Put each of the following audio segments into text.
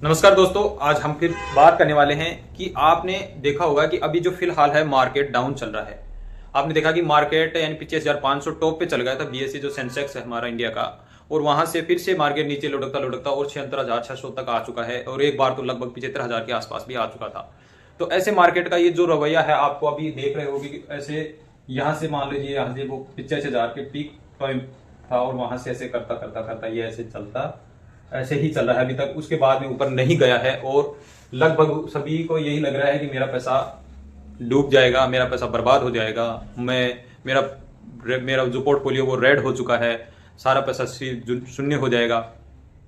नमस्कार दोस्तों, आज हम फिर बात करने वाले हैं कि आपने देखा होगा कि अभी जो फिलहाल है मार्केट डाउन चल रहा है। आपने देखा कि मार्केट यानी 25,500 टॉप पे चल गया था बीएसई जो सेंसेक्स है हमारा इंडिया का, और वहां से फिर से मार्केट नीचे लुढ़कता लुढ़कता और 76,600 तक आ चुका है और एक बार तो लगभग 75,000 के आसपास भी आ चुका था। तो ऐसे मार्केट का ये जो रवैया है आपको अभी देख रहे होगी कि ऐसे यहाँ से मान लीजिए यहाँ से वो 85,000 के पीक पॉइंट था और वहां से ऐसे करता करता करता ये ऐसे चलता ऐसे ही चल रहा है अभी तक, उसके बाद में ऊपर नहीं गया है और लगभग सभी को यही लग रहा है कि मेरा पैसा डूब जाएगा, मेरा पैसा बर्बाद हो जाएगा, मेरा मेरा जो पोर्टफोलियो वो रेड हो चुका है, सारा पैसा शून्य हो जाएगा।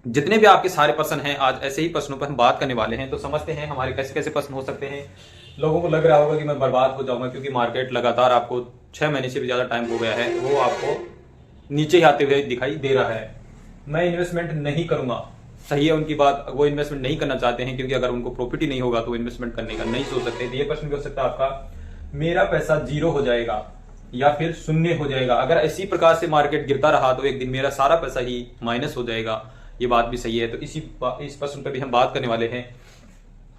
जितने भी आपके सारे प्रश्न हैं आज ऐसे ही प्रश्नों पर हम बात करने वाले हैं। तो समझते हैं हमारे कैसे कैसे प्रश्न हो सकते हैं। लोगों को लग रहा होगा कि मैं बर्बाद हो जाऊंगा क्योंकि मार्केट लगातार आपको 6 महीने से भी ज्यादा टाइम हो गया है, वो आपको नीचे ही आते हुए दिखाई दे रहा है। मैं इन्वेस्टमेंट नहीं करूंगा, सही है उनकी बात, वो इन्वेस्टमेंट नहीं करना चाहते हैं क्योंकि अगर उनको प्रॉफिट ही नहीं होगा तो इन्वेस्टमेंट करने का नहीं सोच सकते। तो ये प्रश्न भी हो सकता है आपका, मेरा पैसा जीरो हो जाएगा या फिर शून्य हो जाएगा, अगर इसी प्रकार से मार्केट गिरता रहा तो एक दिन मेरा सारा पैसा ही माइनस हो जाएगा। ये बात भी सही है। तो इस प्रश्न पर भी हम बात करने वाले हैं।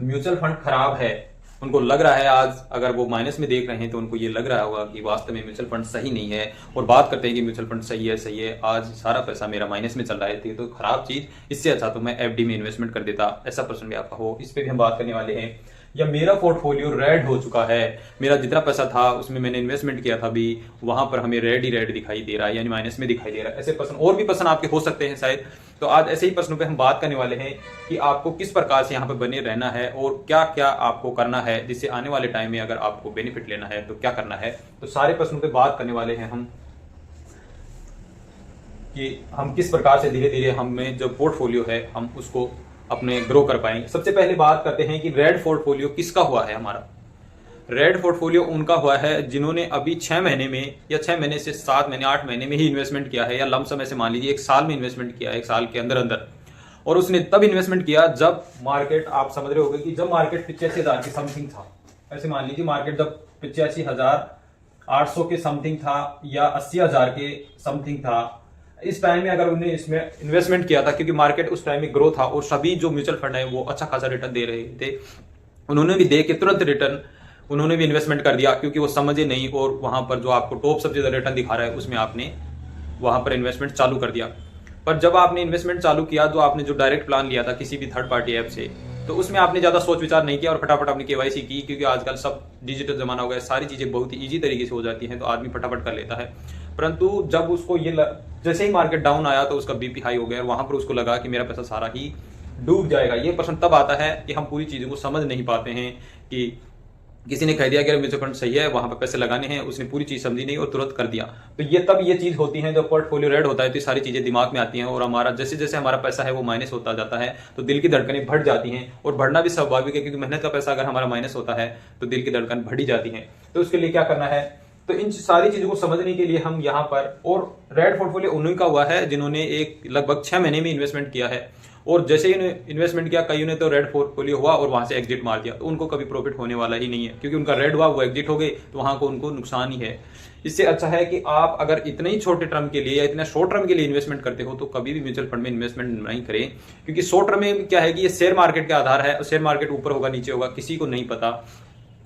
म्यूचुअल फंड खराब है, उनको लग रहा है आज अगर वो माइनस में देख रहे हैं तो उनको ये लग रहा होगा कि वास्तव में म्यूचुअल फंड सही नहीं है और बात करते हैं कि म्यूचुअल फंड सही है, आज सारा पैसा मेरा माइनस में चल रहा है, तो खराब चीज, इससे अच्छा तो मैं एफडी में इन्वेस्टमेंट कर देता। ऐसा प्रश्न भी आपका हो, इस पे भी हम बात करने वाले हैं। या मेरा पोर्टफोलियो रेड हो चुका है, मेरा जितना पैसा था उसमें मैंने इन्वेस्टमेंट किया था भी वहां पर हमें रेड ही रेड दिखाई दे रहा है यानी माइनस में दिखाई दे रहा है। ऐसे प्रश्न और भी प्रश्न आपके हो सकते हैं शायद। तो आज ऐसे ही प्रश्नों पे हम बात करने वाले हैं कि आपको किस प्रकार से यहाँ पे बने रहना है और क्या क्या आपको करना है जिससे आने वाले टाइम में अगर आपको बेनिफिट लेना है तो क्या करना है। तो सारे प्रश्नों पे बात करने वाले हैं हम कि हम किस प्रकार से धीरे धीरे हमें जो पोर्टफोलियो है हम उसको अपने ग्रो कर पाएंगे। सबसे पहले बात करते हैं कि रेड पोर्टफोलियो किसका हुआ है। हमारा रेड पोर्टफोलियो उनका हुआ है जिन्होंने अभी 6 महीने में या 6 महीने से 7 महीने 8 महीने में ही इन्वेस्टमेंट किया है, या लमसम ऐसे मान लीजिए 1 साल में इन्वेस्टमेंट किया है, 1 साल के अंदर अंदर। और उसने तब इन्वेस्टमेंट किया जब मार्केट, आप समझ रहे होंगे कि जब मार्केट 85,000 के समथिंग था। ऐसे मान लीजिए मार्केट जब 85,800 के समथिंग था या 80,000 के समथिंग था, इस टाइम में अगर उन्हें इसमें इन्वेस्टमेंट किया था, क्योंकि मार्केट उस टाइम में ग्रो था और सभी जो म्यूचुअल फंड है वो अच्छा खासा रिटर्न दे रहे थे, उन्होंने भी दे के तुरंत रिटर्न उन्होंने भी इन्वेस्टमेंट कर दिया क्योंकि वो समझे नहीं, और वहां पर जो आपको टॉप सबसे ज्यादा रिटर्न दिखा रहा है उसमें आपने वहां पर इन्वेस्टमेंट चालू कर दिया। पर जब आपने इन्वेस्टमेंट चालू किया तो आपने जो डायरेक्ट प्लान लिया था किसी भी थर्ड पार्टी ऐप से, तो उसमें आपने ज्यादा सोच विचार नहीं किया और फटाफट आपने केवाईसी की, क्योंकि आजकल सब डिजिटल जमाना हो गया, सारी चीजें बहुत ही ईजी तरीके से हो जाती हैं तो आदमी फटाफट कर लेता है। परंतु जब उसको जैसे ही मार्केट डाउन आया तो उसका बीपी हाई हो गया और वहां पर उसको लगा कि मेरा पैसा सारा ही डूब जाएगा। ये प्रश्न तब आता है कि हम पूरी चीजों को समझ नहीं पाते हैं कि किसी ने कह दिया कि म्यूचुअल फंड सही है, वहां पर पैसे लगाने हैं, उसने पूरी चीज समझी नहीं और तुरंत कर दिया। तो ये तब ये चीज होती है जब पोर्टफोलियो रेड होता है तो ये सारी चीजें दिमाग में आती हैं और हमारा जैसे जैसे हमारा पैसा है वो माइनस होता जाता है तो दिल की धड़कनें बढ़ जाती हैं, और बढ़ना भी स्वाभाविक है क्योंकि मेहनत का पैसा अगर हमारा माइनस होता है तो दिल की धड़कन बढ़ी जाती है। तो उसके लिए क्या करना है, तो इन सारी चीजों को समझने के लिए हम यहाँ पर, और रेड पोर्टफोलियो उन्हीं का हुआ है जिन्होंने एक लगभग 6 महीने में इन्वेस्टमेंट किया है, और जैसे ही इन्वेस्टमेंट किया कईयों ने तो रेड पोर्टफोलियो हुआ और वहां से एग्जिट मार दिया, तो उनको कभी प्रॉफिट होने वाला ही नहीं है क्योंकि उनका रेड हुआ वो एग्जिट हो गए तो वहां को उनको नुकसान ही है। इससे अच्छा है कि आप अगर इतने ही छोटे टर्म के लिए या इतने शॉर्ट टर्म के लिए इन्वेस्टमेंट करते हो तो कभी भी म्यूचुअल फंड में इन्वेस्टमेंट नहीं करें, क्योंकि शॉर्ट टर्म में क्या है कि ये शेयर मार्केट के आधार है और शेयर मार्केट ऊपर होगा नीचे होगा किसी को नहीं पता।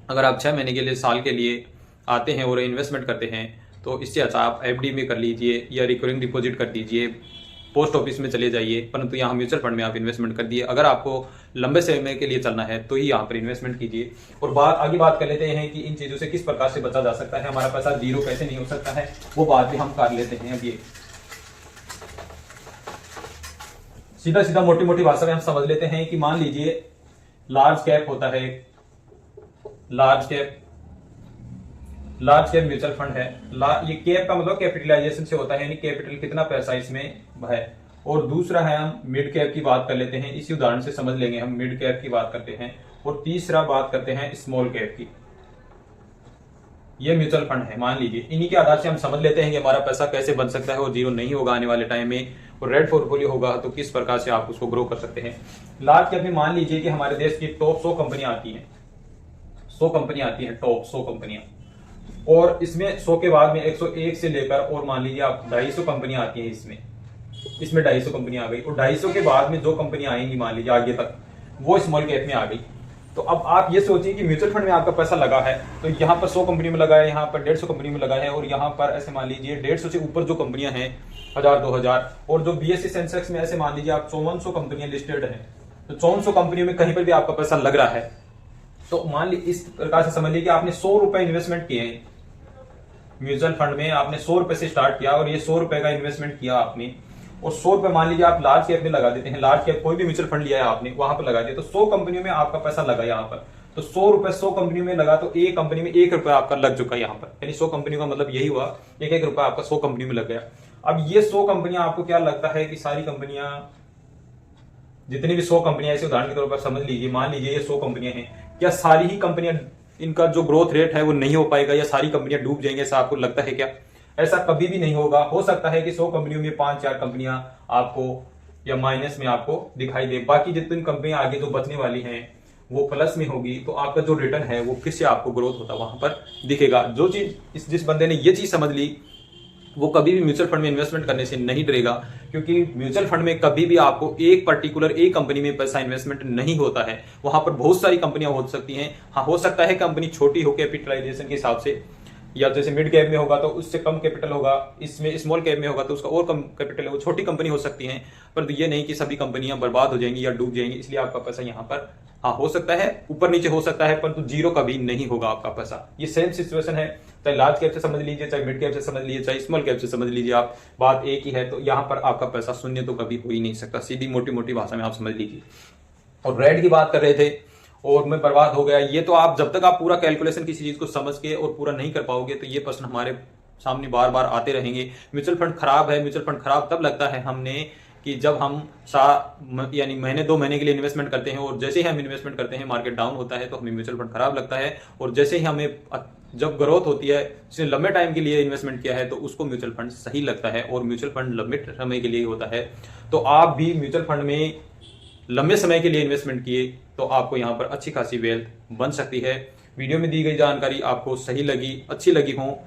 अगर आप 6 महीने के लिए, साल के लिए आते हैं और इन्वेस्टमेंट करते हैं तो इससे अच्छा आप एफडी में कर लीजिए या रिकरिंग डिपॉजिट कर दीजिए, पोस्ट ऑफिस में चले जाइए। परंतु यहाँ म्यूचुअल फंड में आप इन्वेस्टमेंट कर दिए, अगर आपको लंबे समय के लिए चलना है तो ही यहाँ पर इन्वेस्टमेंट कीजिए। और आगे बात कर लेते हैं कि इन चीजों से किस प्रकार से बचा जा सकता है, हमारा पैसा जीरो कैसे नहीं हो सकता है, वो बात भी हम कर लेते हैं। अब ये सीधा सीधा मोटी मोटी भाषा में हम समझ लेते हैं कि मान लीजिए लार्ज कैप होता है, लार्ज कैप म्यूचुअल फंड है। ये कैप का मतलब कैपिटलाइजेशन से होता है, यानी कैपिटल कितना पैसा इसमें है। और दूसरा है हम मिड कैप की बात कर लेते हैं, इसी उदाहरण से समझ लेंगे, हम मिड कैप की बात करते हैं। और तीसरा बात करते हैं स्मॉल कैप की। ये म्यूचुअल फंड है, मान लीजिए इन्हीं के आधार से हम समझ लेते हैं कि हमारा पैसा कैसे बन सकता है और जीरो नहीं होगा आने वाले टाइम में, और रेड पोर्टफोलियो होगा तो किस प्रकार से आप उसको ग्रो कर सकते हैं। लार्ज कैप में मान लीजिए कि हमारे देश की टॉप 100 कंपनियां आती हैं, 100 कंपनियां आती हैं, टॉप 100 कंपनियां, और इसमें 100 के बाद में 101 से लेकर और मान लीजिए आप 250 कंपनियां आती हैं, इसमें 250 कंपनियां आ गई, और 250 के बाद में जो कंपनियां आएंगी मान लीजिए आगे तक, वो स्मॉल कैप में आ गई। तो अब आप ये सोचिए कि म्यूचुअल फंड में आपका पैसा लगा है, तो यहाँ पर 100 कंपनी में लगा है, यहाँ पर 150 कंपनी में लगा है, और यहाँ पर ऐसे मान लीजिए 150 से ऊपर जो कंपनियां हैं 1000-2000, और जो बीएसई सेंसेक्स में ऐसे मान लीजिए आप 5400 कंपनियां लिस्टेड हैं, तो 5400 कंपनियों में कहीं पर भी आपका पैसा लग रहा है। तो मान लीजिए इस प्रकार से समझ लीजिए कि आपने 100 रुपए इन्वेस्टमेंट किए हैं म्यूचुअल फंड में, आपने 100 रुपए से स्टार्ट किया और ये 100 रुपए का इन्वेस्टमेंट किया आपने, और 100 रुपए मान लीजिए आप लार्ज कैप में लगा देते हैं, लार्ज कैप कोई भी म्यूचुअल फंड लिया है आपने वहां पर लगा दिया, तो 100 कंपनियों में आपका पैसा लगा यहाँ पर। तो 100 रुपए 100 कंपनियों में लगा, तो एक कंपनी में 1 रुपया आपका लग चुका है यहाँ पर, यानी 100 कंपनियों का मतलब यही हुआ 1-1 रुपया आपका 100 कंपनी में लग गया। अब ये 100 कंपनियां आपको क्या लगता है कि सारी कंपनियां, जितनी भी 100 कंपनियां ऐसे उदाहरण के तौर पर समझ लीजिए, मान लीजिए ये 100 कंपनियां हैं, क्या सारी ही कंपनियां इनका जो ग्रोथ रेट है वो नहीं हो पाएगा या सारी कंपनियां डूब जाएंगे, ऐसा आपको लगता है क्या? ऐसा कभी भी नहीं होगा। हो सकता है कि 100 कंपनियों में 5-4 कंपनियां आपको या माइनस में आपको दिखाई दे, बाकी जितनी कंपनियां आगे जो बचने वाली हैं वो प्लस में होगी, तो आपका जो रिटर्न है वो फिर से आपको ग्रोथ होता वहां पर दिखेगा। जो चीज जिस बंदे ने ये चीज समझ ली वो कभी भी म्यूचुअल फंड में इन्वेस्टमेंट करने से नहीं डरेगा, क्योंकि म्यूचुअल फंड में कभी भी आपको एक पर्टिकुलर एक कंपनी में पैसा इन्वेस्टमेंट नहीं होता है, वहां पर बहुत सारी कंपनियां हो सकती हैं। हाँ, हो सकता है कंपनी छोटी हो कैपिटलाइजेशन के हिसाब से, या जैसे मिड कैप में होगा तो उससे कम कैपिटल होगा, इसमें स्मॉल कैप में होगा तो उसका और कम कैपिटल है, वो छोटी कंपनी हो सकती हैं, परंतु ये नहीं कि सभी कंपनियां बर्बाद हो जाएंगी या डूब जाएंगी, इसलिए आपका पैसा यहाँ पर हाँ हो सकता है ऊपर नीचे हो सकता है, परंतु जीरो कभी नहीं होगा आपका पैसा। ये सेम सिचुएशन है, चाहे लार्ज कैप से समझ लीजिए, चाहे मिड कैप से समझ लीजिए, चाहे स्मॉल कैप से समझ लीजिए, आप बात एक ही है। तो यहाँ पर आपका पैसा शून्य तो कभी हो ही नहीं सकता, सीधी मोटी मोटी भाषा में आप समझ लीजिए। और रेड की बात कर रहे थे और मैं बर्बाद हो गया, ये तो आप जब तक आप पूरा कैलकुलेशन किसी चीज को समझ के और पूरा नहीं कर पाओगे तो ये प्रश्न हमारे सामने बार बार आते रहेंगे। म्यूचुअल फंड खराब है, म्यूचुअल फंड खराब तब लगता है हमने कि जब हम यानी महीने 2 महीने के लिए इन्वेस्टमेंट करते हैं और जैसे ही हम इन्वेस्टमेंट करते हैं मार्केट डाउन होता है तो हमें म्यूचुअल फंड खराब लगता है, और जैसे ही हमें जब ग्रोथ होती है, जिसने लंबे टाइम के लिए इन्वेस्टमेंट किया है तो उसको म्यूचुअल फंड सही लगता है, और म्यूचुअल फंड लंबे समय के लिए होता है। तो आप भी म्यूचुअल फंड में लंबे समय के लिए इन्वेस्टमेंट किए तो आपको यहाँ पर अच्छी खासी वेल्थ बन सकती है। वीडियो में दी गई जानकारी आपको सही लगी, अच्छी लगी हो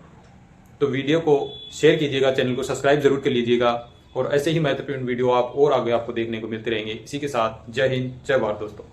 तो वीडियो को शेयर कीजिएगा, चैनल को सब्सक्राइब जरूर कर लीजिएगा, और ऐसे ही महत्वपूर्ण वीडियो और आगे आपको देखने को मिलते रहेंगे। इसी के साथ जय हिंद, जय भारत दोस्तों।